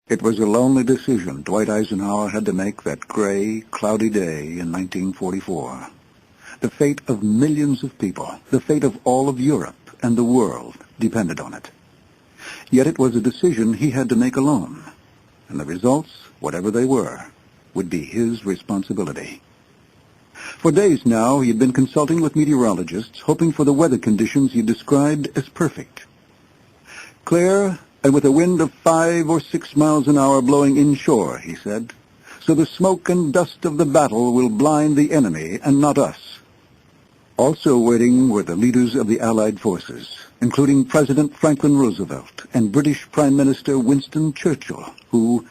It was a lonely decision Dwight Eisenhower had to make that gray, cloudy day in 1944. The fate of millions of people, the fate of all of Europe and the world depended on it. Yet it was a decision he had to make alone, and the results, whatever they were, would be his responsibility. For days now, he had been consulting with meteorologists, hoping for the weather conditions he described as perfect. Clear, and with a wind of 5 or 6 miles an hour blowing inshore, he said, so the smoke and dust of the battle will blind the enemy and not us. Also waiting were the leaders of the Allied forces, including President Franklin Roosevelt and British Prime Minister Winston Churchill, who,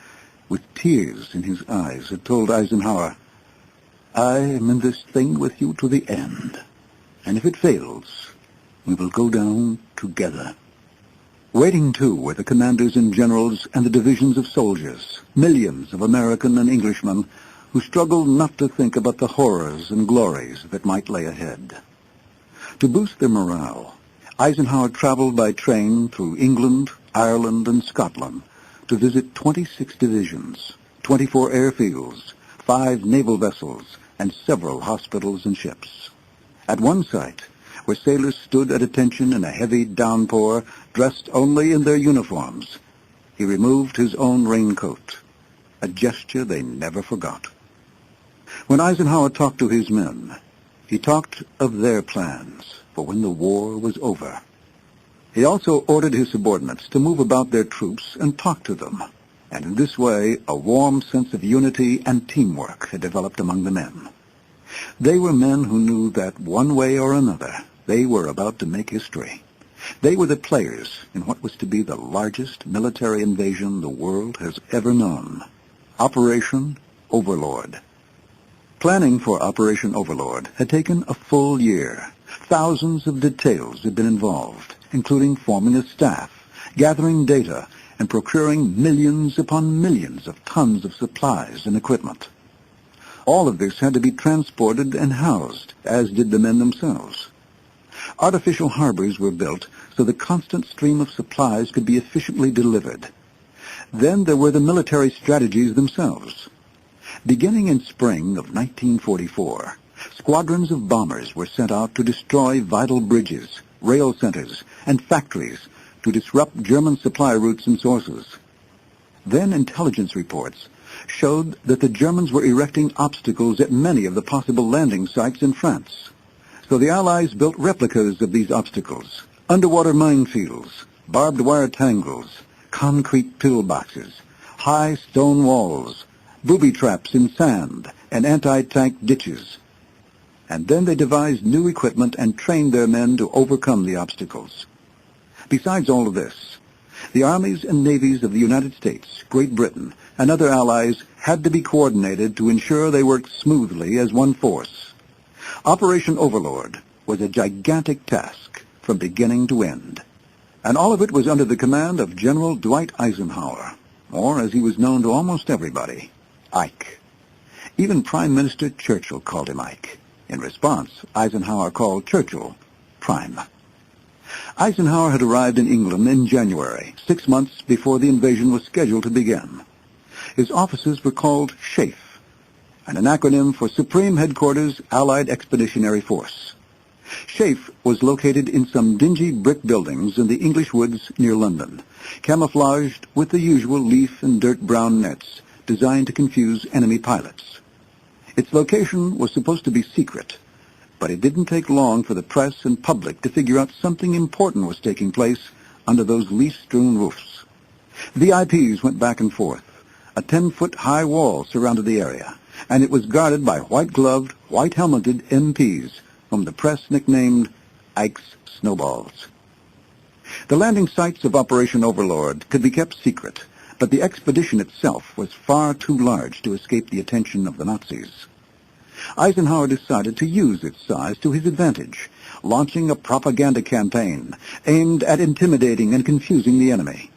with tears in his eyes, had told Eisenhower, "I am in this thing with you to the end, and if it fails, we will go down together." Waiting, too, were the commanders and generals and the divisions of soldiers, millions of American and Englishmen who struggled not to think about the horrors and glories that might lay ahead. To boost their morale, Eisenhower traveled by train through England, Ireland, and Scotland to visit 26 divisions, 24 airfields, 5 naval vessels, and several hospitals and ships. At one site, where sailors stood at attention in a heavy downpour, dressed only in their uniforms, he removed his own raincoat, a gesture they never forgot. When Eisenhower talked to his men, he talked of their plans for when the war was over. He also ordered his subordinates to move about their troops and talk to them, and in this way a warm sense of unity and teamwork had developed among the men. They were men who knew that one way or another they were about to make history. They were the players in what was to be the largest military invasion the world has ever known, Operation Overlord. Planning for Operation Overlord had taken a full year. Thousands of details had been involved, including forming a staff, gathering data, and procuring millions upon millions of tons of supplies and equipment. All of this had to be transported and housed, as did the men themselves. Artificial harbors were built so the constant stream of supplies could be efficiently delivered. Then there were the military strategies themselves. Beginning in spring of 1944, squadrons of bombers were sent out to destroy vital bridges, rail centers, and factories to disrupt German supply routes and sources. Then intelligence reports showed that the Germans were erecting obstacles at many of the possible landing sites in France. So the Allies built replicas of these obstacles, underwater minefields, barbed wire tangles, concrete pillboxes, high stone walls, booby traps in sand, and anti-tank ditches. And then they devised new equipment and trained their men to overcome the obstacles. Besides all of this, the armies and navies of the United States, Great Britain, and other allies had to be coordinated to ensure they worked smoothly as one force. Operation Overlord was a gigantic task from beginning to end, and all of it was under the command of General Dwight Eisenhower, or as he was known to almost everybody, Ike. Even Prime Minister Churchill called him Ike. In response, Eisenhower called Churchill Prime. Eisenhower had arrived in England in January, 6 months before the invasion was scheduled to begin. His offices were called SHAEF, an acronym for Supreme Headquarters Allied Expeditionary Force. SHAEF was located in some dingy brick buildings in the English woods near London, camouflaged with the usual leaf and dirt-brown nets designed to confuse enemy pilots. Its location was supposed to be secret, but it didn't take long for the press and public to figure out something important was taking place under those leaf-strewn roofs. VIPs went back and forth. A 10-foot-high wall surrounded the area, and it was guarded by white-gloved, white-helmeted MPs, whom the press nicknamed Ike's Snowballs. The landing sites of Operation Overlord could be kept secret, but the expedition itself was far too large to escape the attention of the Nazis. Eisenhower decided to use its size to his advantage, launching a propaganda campaign aimed at intimidating and confusing the enemy.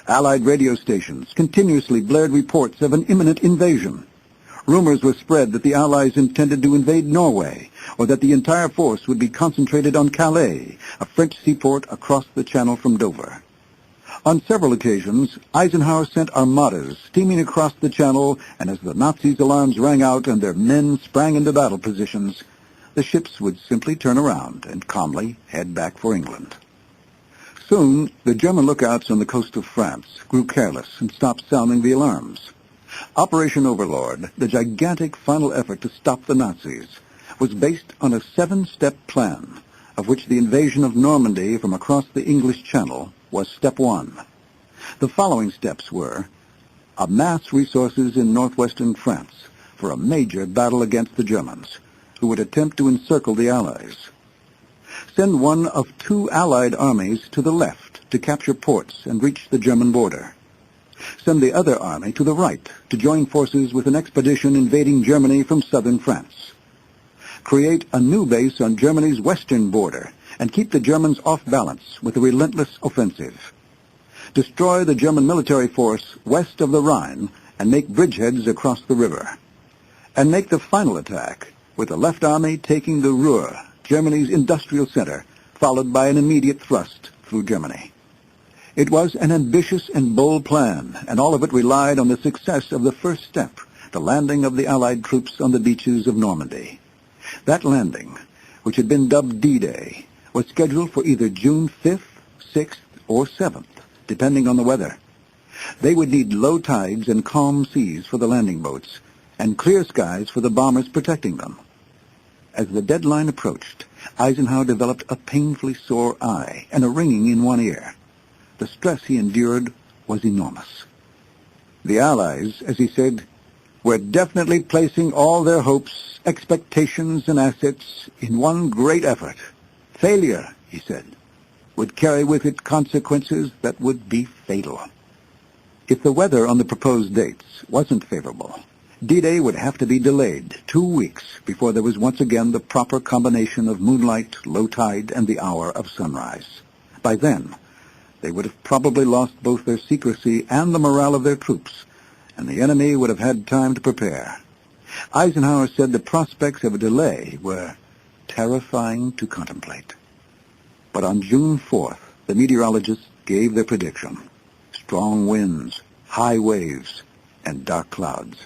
Allied radio stations continuously blared reports of an imminent invasion. Rumors were spread that the Allies intended to invade Norway, or that the entire force would be concentrated on Calais, a French seaport across the channel from Dover. On several occasions, Eisenhower sent armadas steaming across the Channel, and as the Nazis' alarms rang out and their men sprang into battle positions, the ships would simply turn around and calmly head back for England. Soon, the German lookouts on the coast of France grew careless and stopped sounding the alarms. Operation Overlord, the gigantic final effort to stop the Nazis, was based on a 7-step plan, of which the invasion of Normandy from across the English Channel was step 1. The following steps were: amass resources in northwestern France for a major battle against the Germans, who would attempt to encircle the Allies. Send one of 2 Allied armies to the left to capture ports and reach the German border. Send the other army to the right to join forces with an expedition invading Germany from southern France. Create a new base on Germany's western border and keep the Germans off balance with a relentless offensive. Destroy the German military force west of the Rhine and make bridgeheads across the river. And make the final attack with the left army taking the Ruhr, Germany's industrial center, followed by an immediate thrust through Germany. It was an ambitious and bold plan, and all of it relied on the success of the first step, the landing of the Allied troops on the beaches of Normandy. That landing, which had been dubbed D-Day, was scheduled for either June 5th, 6th, or 7th, depending on the weather. They would need low tides and calm seas for the landing boats, and clear skies for the bombers protecting them. As the deadline approached, Eisenhower developed a painfully sore eye and a ringing in one ear. The stress he endured was enormous. The Allies, as he said, were definitely placing all their hopes, expectations, and assets in one great effort. Failure, he said, would carry with it consequences that would be fatal. If the weather on the proposed dates wasn't favorable, D-Day would have to be delayed 2 weeks before there was once again the proper combination of moonlight, low tide, and the hour of sunrise. By then, they would have probably lost both their secrecy and the morale of their troops, and the enemy would have had time to prepare. Eisenhower said the prospects of a delay were terrifying to contemplate. But on June 4th, the meteorologists gave their prediction: strong winds, high waves, and dark clouds.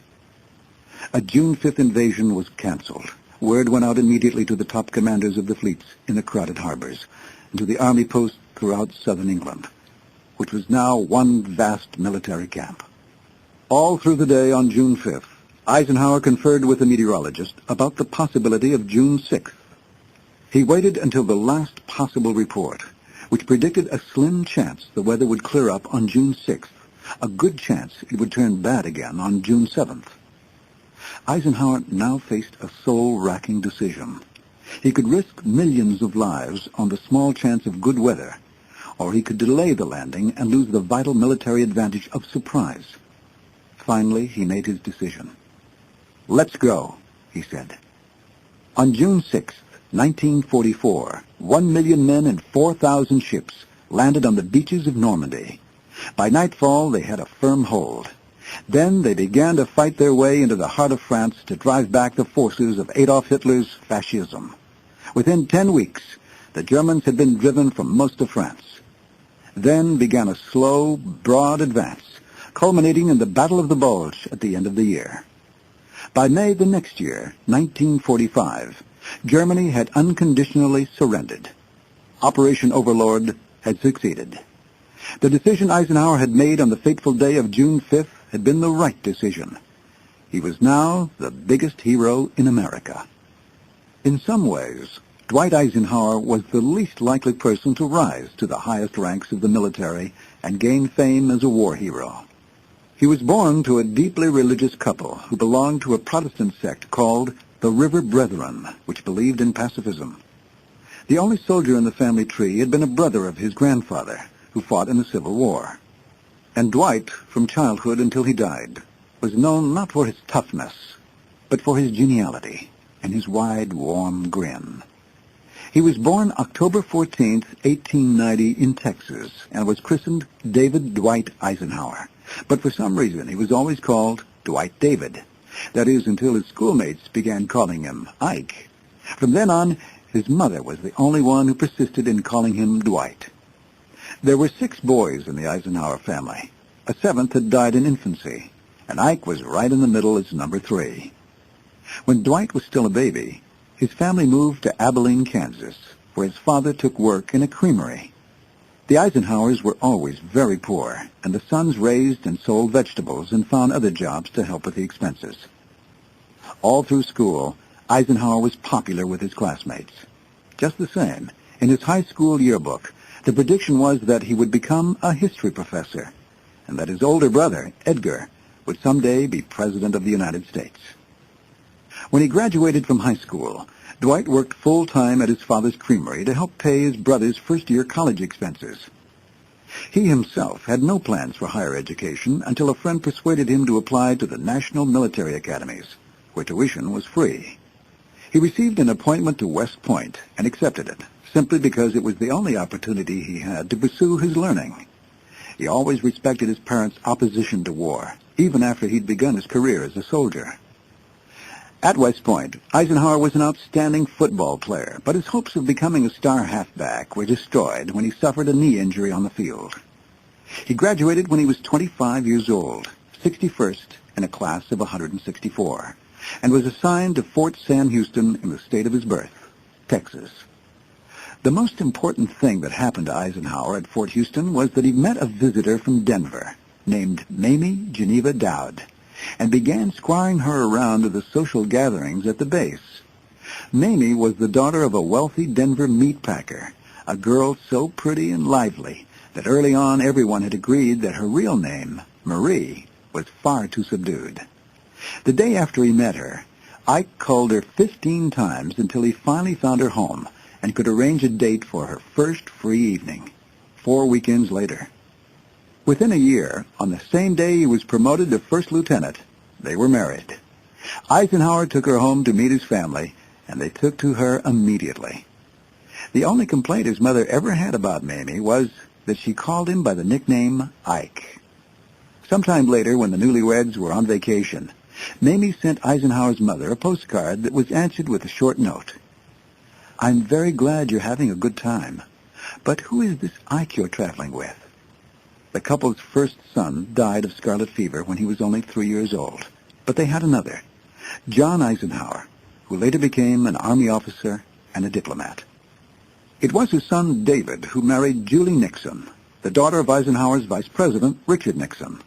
A June 5th invasion was canceled. Word went out immediately to the top commanders of the fleets in the crowded harbors, and to the army posts throughout southern England, which was now one vast military camp. All through the day on June 5th, Eisenhower conferred with the meteorologist about the possibility of June 6th. He waited until the last possible report, which predicted a slim chance the weather would clear up on June 6th, a good chance it would turn bad again on June 7th. Eisenhower now faced a soul-racking decision. He could risk millions of lives on the small chance of good weather, or he could delay the landing and lose the vital military advantage of surprise. Finally, he made his decision. "Let's go," he said. On June 6th, 1944, 1 million men and 4,000 ships landed on the beaches of Normandy. By nightfall, they had a firm hold. Then they began to fight their way into the heart of France to drive back the forces of Adolf Hitler's fascism. Within 10 weeks, the Germans had been driven from most of France. Then began a slow, broad advance, culminating in the Battle of the Bulge at the end of the year. By May the next year, 1945, Germany had unconditionally surrendered. Operation Overlord had succeeded. The decision Eisenhower had made on the fateful day of June 5th had been the right decision. He was now the biggest hero in America. In some ways, Dwight Eisenhower was the least likely person to rise to the highest ranks of the military and gain fame as a war hero. He was born to a deeply religious couple who belonged to a Protestant sect called the River Brethren, which believed in pacifism. The only soldier in the family tree had been a brother of his grandfather, who fought in the Civil War. And Dwight, from childhood until he died, was known not for his toughness, but for his geniality and his wide, warm grin. He was born October 14th, 1890 in Texas, and was christened David Dwight Eisenhower. But for some reason, he was always called Dwight David. That is, until his schoolmates began calling him Ike. From then on, his mother was the only one who persisted in calling him Dwight. There were 6 boys in the Eisenhower family. A 7th had died in infancy, and Ike was right in the middle as number 3. When Dwight was still a baby, his family moved to Abilene, Kansas, where his father took work in a creamery. The Eisenhowers were always very poor, and the sons raised and sold vegetables and found other jobs to help with the expenses. All through school, Eisenhower was popular with his classmates. Just the same, in his high school yearbook, the prediction was that he would become a history professor, and that his older brother, Edgar, would someday be President of the United States. When he graduated from high school, Dwight worked full-time at his father's creamery to help pay his brother's first-year college expenses. He himself had no plans for higher education until a friend persuaded him to apply to the National Military Academies, where tuition was free. He received an appointment to West Point and accepted it, simply because it was the only opportunity he had to pursue his learning. He always respected his parents' opposition to war, even after he'd begun his career as a soldier. At West Point, Eisenhower was an outstanding football player, but his hopes of becoming a star halfback were destroyed when he suffered a knee injury on the field. He graduated when he was 25 years old, 61st in a class of 164, and was assigned to Fort Sam Houston in the state of his birth, Texas. The most important thing that happened to Eisenhower at Fort Houston was that he met a visitor from Denver named Mamie Geneva Dowd and began squiring her around to the social gatherings at the base. Mamie was the daughter of a wealthy Denver meat packer, a girl so pretty and lively that early on everyone had agreed that her real name, Marie, was far too subdued. The day after he met her, Ike called her 15 times until he finally found her home and could arrange a date for her first free evening, 4 weekends later. Within a year, on the same day he was promoted to first lieutenant, they were married. Eisenhower took her home to meet his family, and they took to her immediately. The only complaint his mother ever had about Mamie was that she called him by the nickname Ike. Sometime later, when the newlyweds were on vacation, Mamie sent Eisenhower's mother a postcard that was answered with a short note. "I'm very glad you're having a good time, but who is this Ike you're traveling with?" The couple's first son died of scarlet fever when he was only 3 years old, but they had another, John Eisenhower, who later became an Army officer and a diplomat. It was his son David who married Julie Nixon, the daughter of Eisenhower's Vice President Richard Nixon.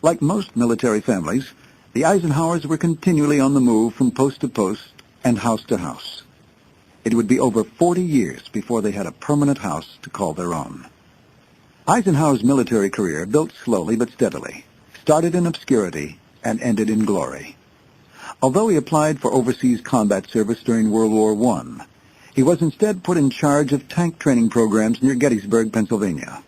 Like most military families, the Eisenhowers were continually on the move from post to post and house to house. It would be over 40 years before they had a permanent house to call their own. Eisenhower's military career built slowly but steadily, started in obscurity, and ended in glory. Although he applied for overseas combat service during World War I, he was instead put in charge of tank training programs near Gettysburg, Pennsylvania.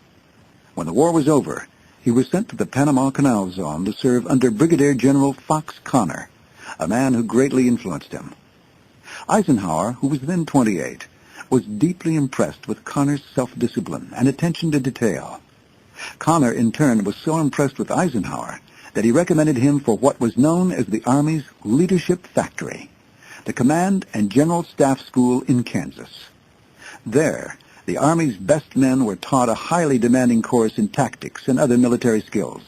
When the war was over, he was sent to the Panama Canal Zone to serve under Brigadier General Fox Connor, a man who greatly influenced him. Eisenhower, who was then 28, was deeply impressed with Connor's self-discipline and attention to detail. Connor, in turn, was so impressed with Eisenhower that he recommended him for what was known as the Army's Leadership Factory, the Command and General Staff School in Kansas. There, the Army's best men were taught a highly demanding course in tactics and other military skills.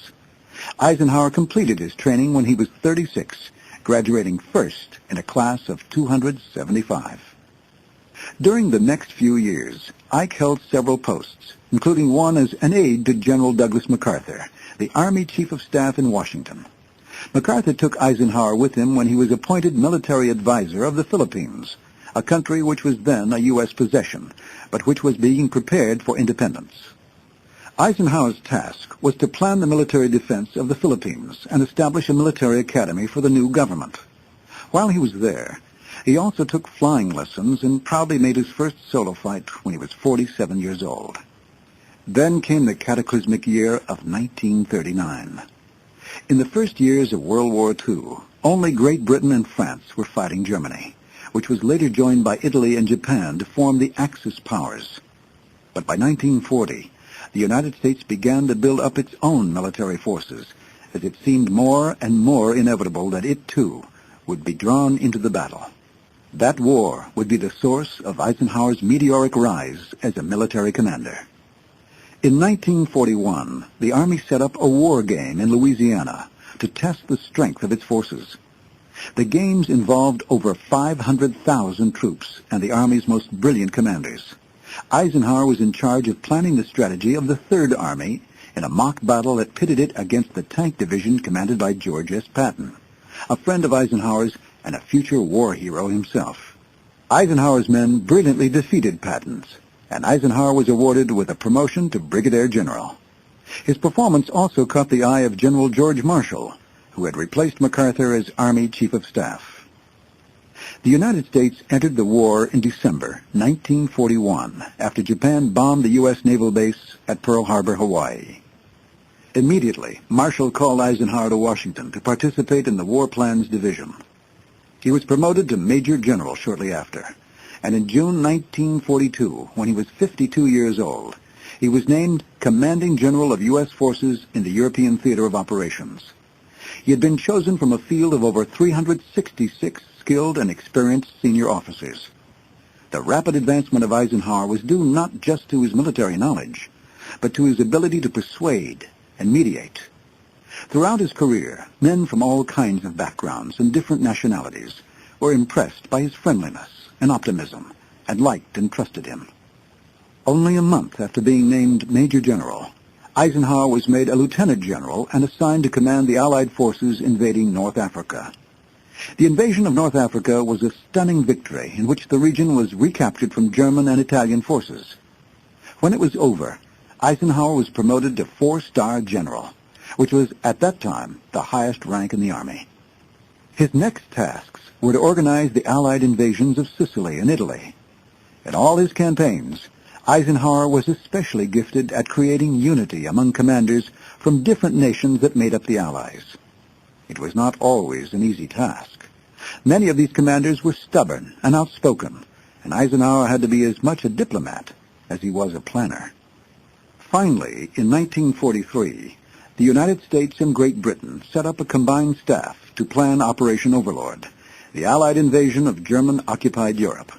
Eisenhower completed his training when he was 36, graduating first in a class of 275. During the next few years, Ike held several posts, including one as an aide to General Douglas MacArthur, the Army Chief of Staff in Washington. MacArthur took Eisenhower with him when he was appointed military advisor of the Philippines, a country which was then a U.S. possession, but which was being prepared for independence. Eisenhower's task was to plan the military defense of the Philippines and establish a military academy for the new government. While he was there, he also took flying lessons and proudly made his first solo flight when he was 47 years old. Then came the cataclysmic year of 1939. In the first years of World War II, only Great Britain and France were fighting Germany, which was later joined by Italy and Japan to form the Axis powers. But by 1940, the United States began to build up its own military forces, as it seemed more and more inevitable that it, too, would be drawn into the battle. That war would be the source of Eisenhower's meteoric rise as a military commander. In 1941, the Army set up a war game in Louisiana to test the strength of its forces. The games involved over 500,000 troops and the Army's most brilliant commanders. Eisenhower was in charge of planning the strategy of the Third Army in a mock battle that pitted it against the tank division commanded by George S. Patton, a friend of Eisenhower's and a future war hero himself. Eisenhower's men brilliantly defeated Patton's, and Eisenhower was awarded with a promotion to brigadier general. His performance also caught the eye of General George Marshall, who had replaced MacArthur as Army Chief of Staff. The United States entered the war in December 1941 after Japan bombed the U.S. naval base at Pearl Harbor, Hawaii. Immediately, Marshall called Eisenhower to Washington to participate in the War Plans Division. He was promoted to Major General shortly after, and in June 1942, when he was 52 years old, he was named Commanding General of U.S. Forces in the European Theater of Operations. He had been chosen from a field of over 366 skilled and experienced senior officers. The rapid advancement of Eisenhower was due not just to his military knowledge, but to his ability to persuade and mediate. Throughout his career, men from all kinds of backgrounds and different nationalities were impressed by his friendliness and optimism and liked and trusted him. Only a month after being named Major General, Eisenhower was made a Lieutenant General and assigned to command the Allied forces invading North Africa. The invasion of North Africa was a stunning victory in which the region was recaptured from German and Italian forces. When it was over, Eisenhower was promoted to 4-star General, which was at that time the highest rank in the Army. His next tasks were to organize the Allied invasions of Sicily and Italy. In all his campaigns, Eisenhower was especially gifted at creating unity among commanders from different nations that made up the Allies. It was not always an easy task. Many of these commanders were stubborn and outspoken, and Eisenhower had to be as much a diplomat as he was a planner. Finally, in 1943, the United States and Great Britain set up a combined staff to plan Operation Overlord, the Allied invasion of German-occupied Europe.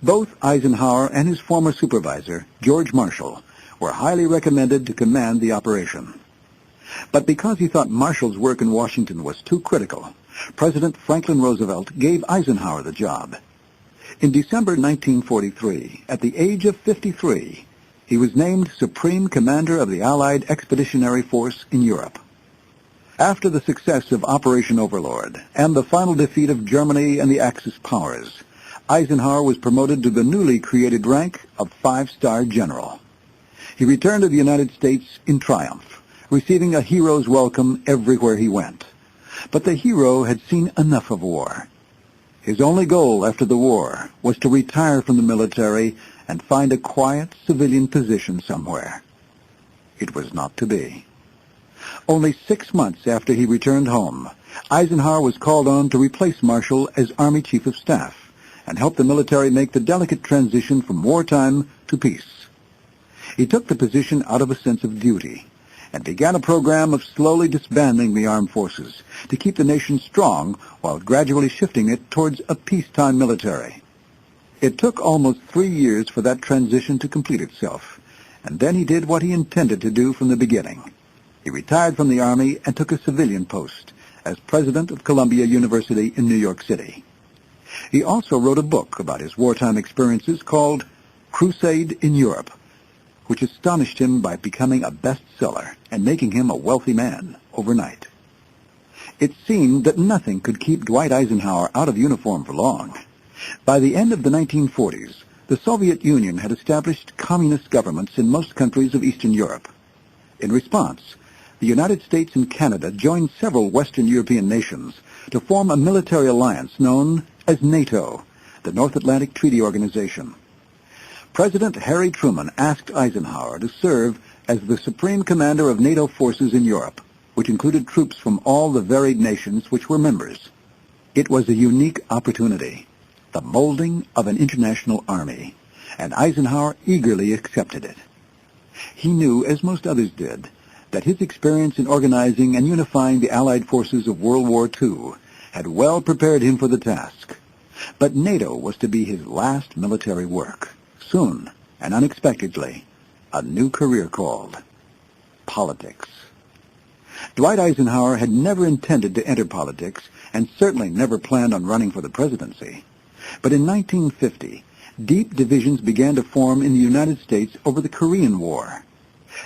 Both Eisenhower and his former supervisor, George Marshall, were highly recommended to command the operation. But because he thought Marshall's work in Washington was too critical, President Franklin Roosevelt gave Eisenhower the job. In December 1943, at the age of 53, he was named Supreme Commander of the Allied Expeditionary Force in Europe. After the success of Operation Overlord and the final defeat of Germany and the Axis powers, Eisenhower was promoted to the newly created rank of 5-star General. He returned to the United States in triumph, receiving a hero's welcome everywhere he went. But the hero had seen enough of war. His only goal after the war was to retire from the military and find a quiet civilian position somewhere. It was not to be. Only 6 months after he returned home, Eisenhower was called on to replace Marshall as Army Chief of Staff and help the military make the delicate transition from wartime to peace. He took the position out of a sense of duty and began a program of slowly disbanding the armed forces to keep the nation strong while gradually shifting it towards a peacetime military. It took almost 3 years for that transition to complete itself, and then he did what he intended to do from the beginning. He retired from the Army and took a civilian post as president of Columbia University in New York City. He also wrote a book about his wartime experiences called Crusade in Europe, which astonished him by becoming a bestseller and making him a wealthy man overnight. It seemed that nothing could keep Dwight Eisenhower out of uniform for long. By the end of the 1940s, the Soviet Union had established communist governments in most countries of Eastern Europe. In response, the United States and Canada joined several Western European nations to form a military alliance known as NATO, the North Atlantic Treaty Organization. President Harry Truman asked Eisenhower to serve as the Supreme Commander of NATO forces in Europe, which included troops from all the varied nations which were members. It was a unique opportunity, the molding of an international army, and Eisenhower eagerly accepted it. He knew, as most others did, that his experience in organizing and unifying the Allied forces of World War II had well prepared him for the task. But NATO was to be his last military work. Soon and unexpectedly, a new career called politics. Dwight Eisenhower had never intended to enter politics and certainly never planned on running for the presidency. But in 1950, deep divisions began to form in the United States over the Korean War.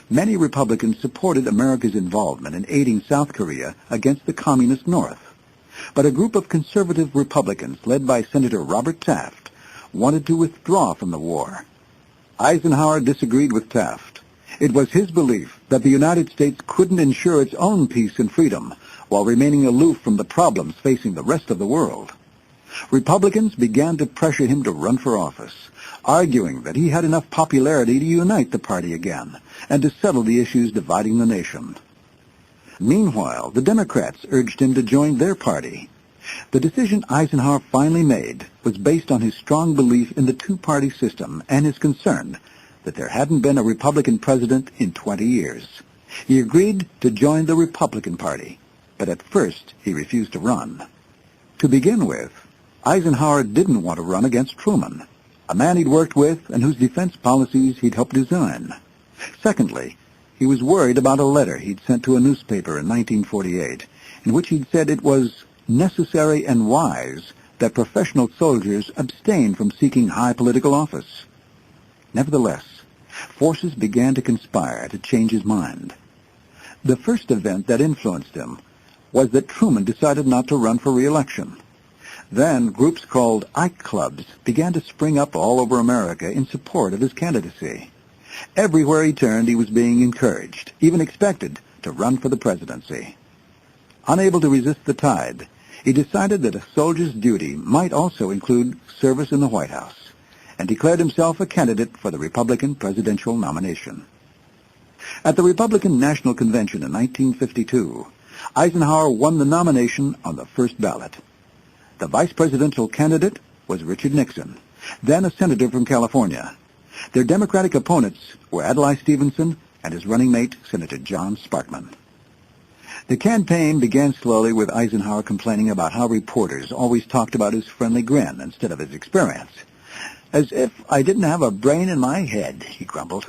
Many Republicans supported America's involvement in aiding South Korea against the Communist North. But a group of conservative Republicans, led by Senator Robert Taft, wanted to withdraw from the war. Eisenhower disagreed with Taft. It was his belief that the United States couldn't ensure its own peace and freedom while remaining aloof from the problems facing the rest of the world. Republicans began to pressure him to run for office, arguing that he had enough popularity to unite the party again and to settle the issues dividing the nation. Meanwhile, the Democrats urged him to join their party. The decision Eisenhower finally made was based on his strong belief in the two-party system and his concern that there hadn't been a Republican president in 20 years. He agreed to join the Republican Party, but at first he refused to run. To begin with, Eisenhower didn't want to run against Truman, a man he'd worked with and whose defense policies he'd helped design. Secondly, he was worried about a letter he'd sent to a newspaper in 1948, in which he'd said it was necessary and wise that professional soldiers abstain from seeking high political office. Nevertheless, forces began to conspire to change his mind. The first event that influenced him was that Truman decided not to run for re-election. Then groups called Ike Clubs began to spring up all over America in support of his candidacy. Everywhere he turned, he was being encouraged, even expected, to run for the presidency. Unable to resist the tide, he decided that a soldier's duty might also include service in the White House, and declared himself a candidate for the Republican presidential nomination. At the Republican National Convention in 1952, Eisenhower won the nomination on the first ballot. The vice presidential candidate was Richard Nixon, then a senator from California. Their Democratic opponents were Adlai Stevenson and his running mate, Senator John Sparkman. The campaign began slowly with Eisenhower complaining about how reporters always talked about his friendly grin instead of his experience. "As if I didn't have a brain in my head," he grumbled.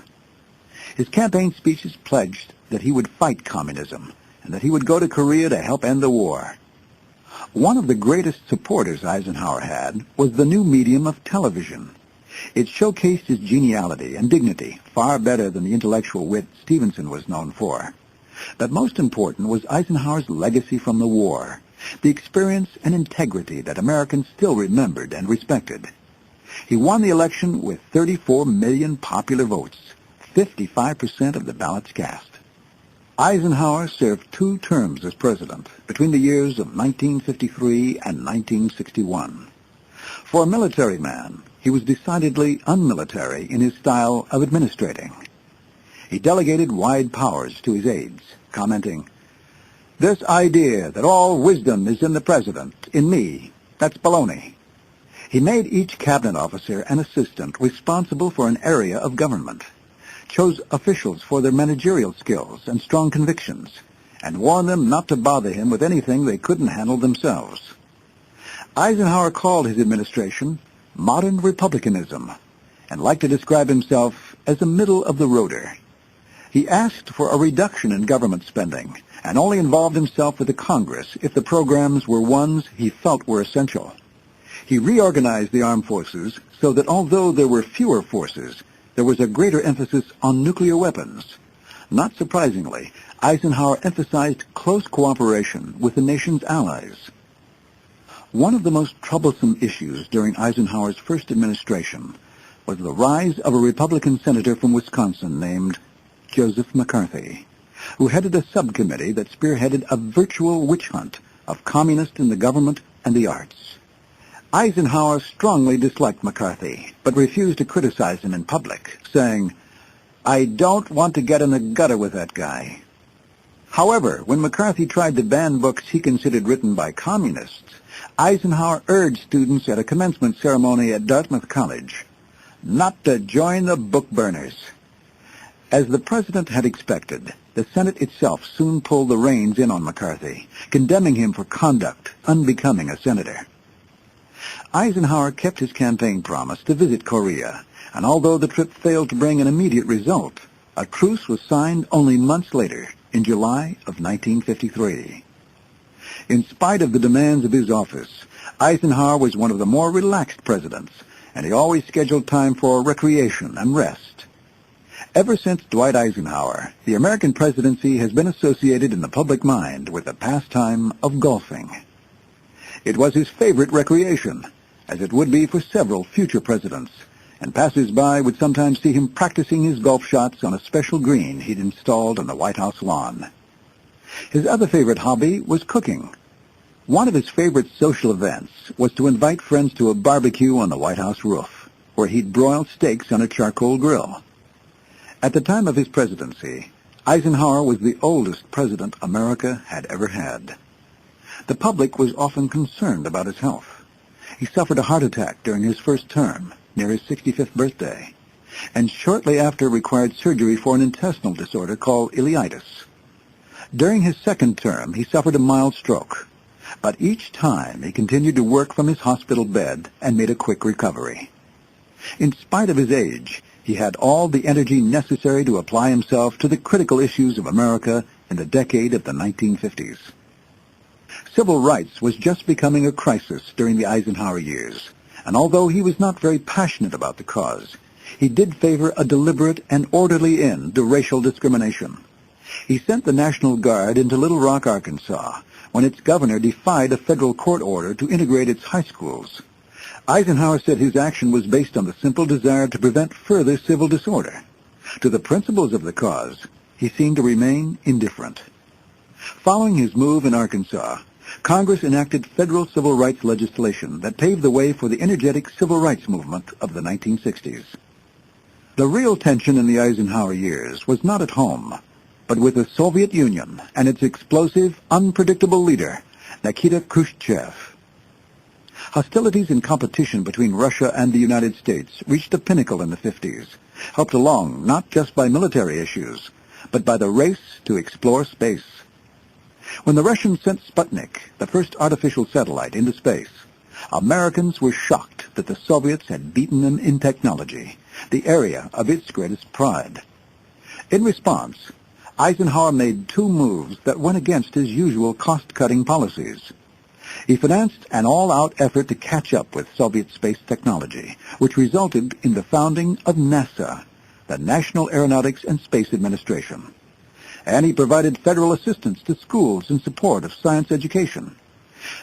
His campaign speeches pledged that he would fight communism and that he would go to Korea to help end the war. One of the greatest supporters Eisenhower had was the new medium of television. It showcased his geniality and dignity far better than the intellectual wit Stevenson was known for. But most important was Eisenhower's legacy from the war, the experience and integrity that Americans still remembered and respected. He won the election with 34 million popular votes, 55% of the ballots cast. Eisenhower served 2 terms as president between the years of 1953 and 1961. For a military man, he was decidedly unmilitary in his style of administrating. He delegated wide powers to his aides, commenting, "This idea that all wisdom is in the president, in me, that's baloney." He made each cabinet officer and assistant responsible for an area of government, chose officials for their managerial skills and strong convictions, and warned them not to bother him with anything they couldn't handle themselves. Eisenhower called his administration modern republicanism and liked to describe himself as a middle-of-the-roader. He asked for a reduction in government spending and only involved himself with the Congress if the programs were ones he felt were essential. He reorganized the armed forces so that although there were fewer forces, there was a greater emphasis on nuclear weapons. Not surprisingly, Eisenhower emphasized close cooperation with the nation's allies. One of the most troublesome issues during Eisenhower's first administration was the rise of a Republican senator from Wisconsin named Joseph McCarthy, who headed a subcommittee that spearheaded a virtual witch hunt of communists in the government and the arts. Eisenhower strongly disliked McCarthy, but refused to criticize him in public, saying, "I don't want to get in the gutter with that guy." However, when McCarthy tried to ban books he considered written by communists, Eisenhower urged students at a commencement ceremony at Dartmouth College not to join the book burners. As the president had expected, the Senate itself soon pulled the reins in on McCarthy, condemning him for conduct unbecoming a senator. Eisenhower kept his campaign promise to visit Korea, and although the trip failed to bring an immediate result, A truce was signed only months later, in July of 1953. In spite of the demands of his office, Eisenhower was one of the more relaxed presidents, and he always scheduled time for recreation and rest. Ever since Dwight Eisenhower, the American presidency has been associated in the public mind with the pastime of golfing. It was his favorite recreation, as it would be for several future presidents, and passers-by would sometimes see him practicing his golf shots on a special green he'd installed on the White House lawn. His other favorite hobby was cooking. One of his favorite social events was to invite friends to a barbecue on the White House roof, where he'd broil steaks on a charcoal grill. At the time of his presidency, Eisenhower was the oldest president America had ever had. The public was often concerned about his health. He suffered a heart attack during his first term, near his 65th birthday, and shortly after required surgery for an intestinal disorder called ileitis. During his second term, he suffered a mild stroke, but each time he continued to work from his hospital bed and made a quick recovery. In spite of his age, he had all the energy necessary to apply himself to the critical issues of America in the decade of the 1950s. Civil rights was just becoming a crisis during the Eisenhower years, and although he was not very passionate about the cause, he did favor a deliberate and orderly end to racial discrimination. He sent the National Guard into Little Rock, Arkansas, when its governor defied a federal court order to integrate its high schools. Eisenhower said his action was based on the simple desire to prevent further civil disorder. To the principles of the cause, he seemed to remain indifferent. Following his move in Arkansas, Congress enacted federal civil rights legislation that paved the way for the energetic civil rights movement of the 1960s. The real tension in the Eisenhower years was not at home, but with the Soviet Union and its explosive, unpredictable leader, Nikita Khrushchev. Hostilities and competition between Russia and the United States reached a pinnacle in the 50s, helped along not just by military issues, but by the race to explore space. When the Russians sent Sputnik, the first artificial satellite, into space, Americans were shocked that the Soviets had beaten them in technology, the area of its greatest pride. In response, Eisenhower made two moves that went against his usual cost-cutting policies. He financed an all-out effort to catch up with Soviet space technology, which resulted in the founding of NASA, the National Aeronautics and Space Administration. And he provided federal assistance to schools in support of science education.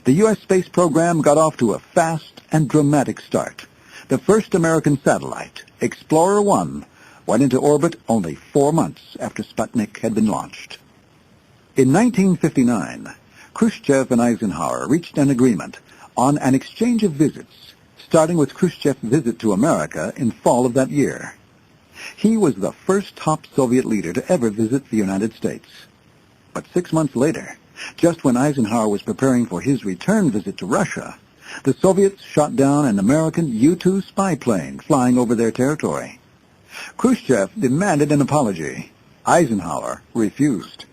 The U.S. space program got off to a fast and dramatic start. The first American satellite, Explorer 1, went into orbit only 4 months after Sputnik had been launched. In 1959, Khrushchev and Eisenhower reached an agreement on an exchange of visits, starting with Khrushchev's visit to America in fall of that year. He was the first top Soviet leader to ever visit the United States. But 6 months later, just when Eisenhower was preparing for his return visit to Russia, the Soviets shot down an American U-2 spy plane flying over their territory. Khrushchev demanded an apology. Eisenhower refused.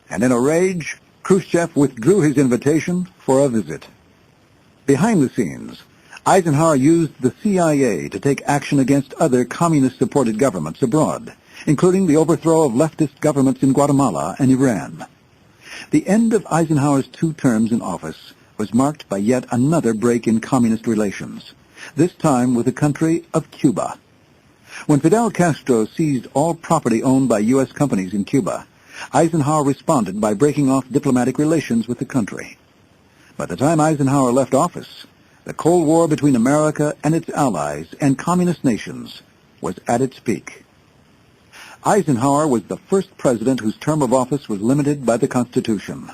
And in a rage, Khrushchev withdrew his invitation for a visit. Behind the scenes, Eisenhower used the CIA to take action against other communist-supported governments abroad, including the overthrow of leftist governments in Guatemala and Iran. The end of Eisenhower's 2 terms in office was marked by yet another break in communist relations, this time with the country of Cuba. When Fidel Castro seized all property owned by U.S. companies in Cuba, Eisenhower responded by breaking off diplomatic relations with the country. By the time Eisenhower left office, the Cold War between America and its allies and communist nations was at its peak. Eisenhower was the first president whose term of office was limited by the Constitution.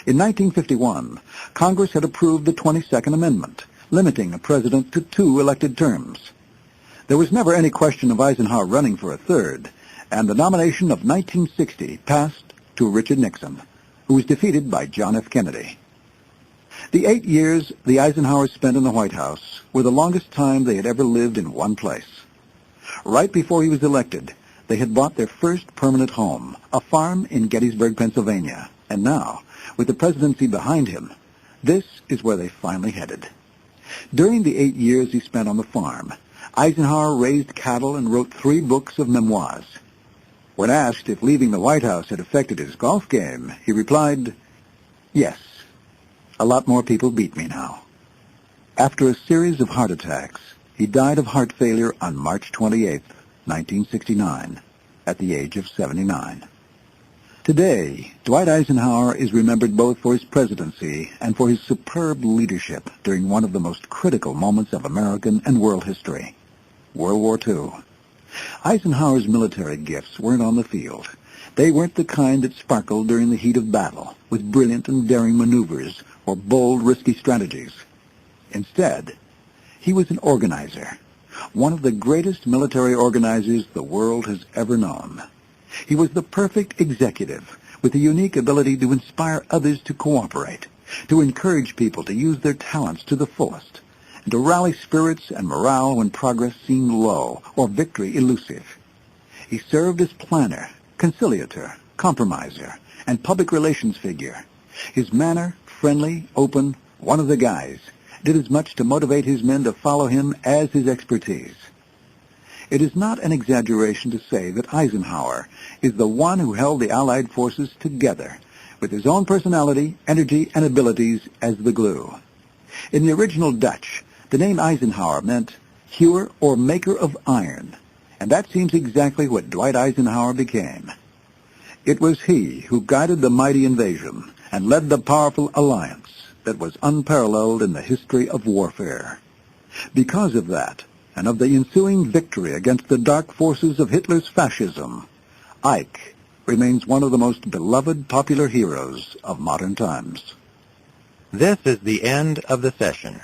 In 1951, Congress had approved the 22nd Amendment, limiting a president to 2 elected terms. There was never any question of Eisenhower running for a third, and the nomination of 1960 passed to Richard Nixon, who was defeated by John F. Kennedy. The 8 years the Eisenhowers spent in the White House were the longest time they had ever lived in one place. Right before he was elected, they had bought their first permanent home, a farm in Gettysburg, Pennsylvania, and now, with the presidency behind him, this is where they finally headed. During the 8 years he spent on the farm, Eisenhower raised cattle and wrote 3 books of memoirs. When asked if leaving the White House had affected his golf game, he replied, "Yes, a lot more people beat me now." After a series of heart attacks, he died of heart failure on March 28, 1969, at the age of 79. Today, Dwight Eisenhower is remembered both for his presidency and for his superb leadership during one of the most critical moments of American and world history, World War II. Eisenhower's military gifts weren't on the field. They weren't the kind that sparkled during the heat of battle with brilliant and daring maneuvers or bold, risky strategies. Instead, he was an organizer, one of the greatest military organizers the world has ever known. He was the perfect executive with the unique ability to inspire others to cooperate, to encourage people to use their talents to the fullest, and to rally spirits and morale when progress seemed low or victory elusive. He served as planner, conciliator, compromiser, and public relations figure. His manner, friendly, open, one of the guys, did as much to motivate his men to follow him as his expertise. It is not an exaggeration to say that Eisenhower is the one who held the Allied forces together with his own personality, energy, and abilities as the glue. In the original Dutch, the name Eisenhower meant hewer or maker of iron, and that seems exactly what Dwight Eisenhower became. It was he who guided the mighty invasion and led the powerful alliance that was unparalleled in the history of warfare. Because of that, and of the ensuing victory against the dark forces of Hitler's fascism, Ike remains one of the most beloved popular heroes of modern times. This is the end of the session.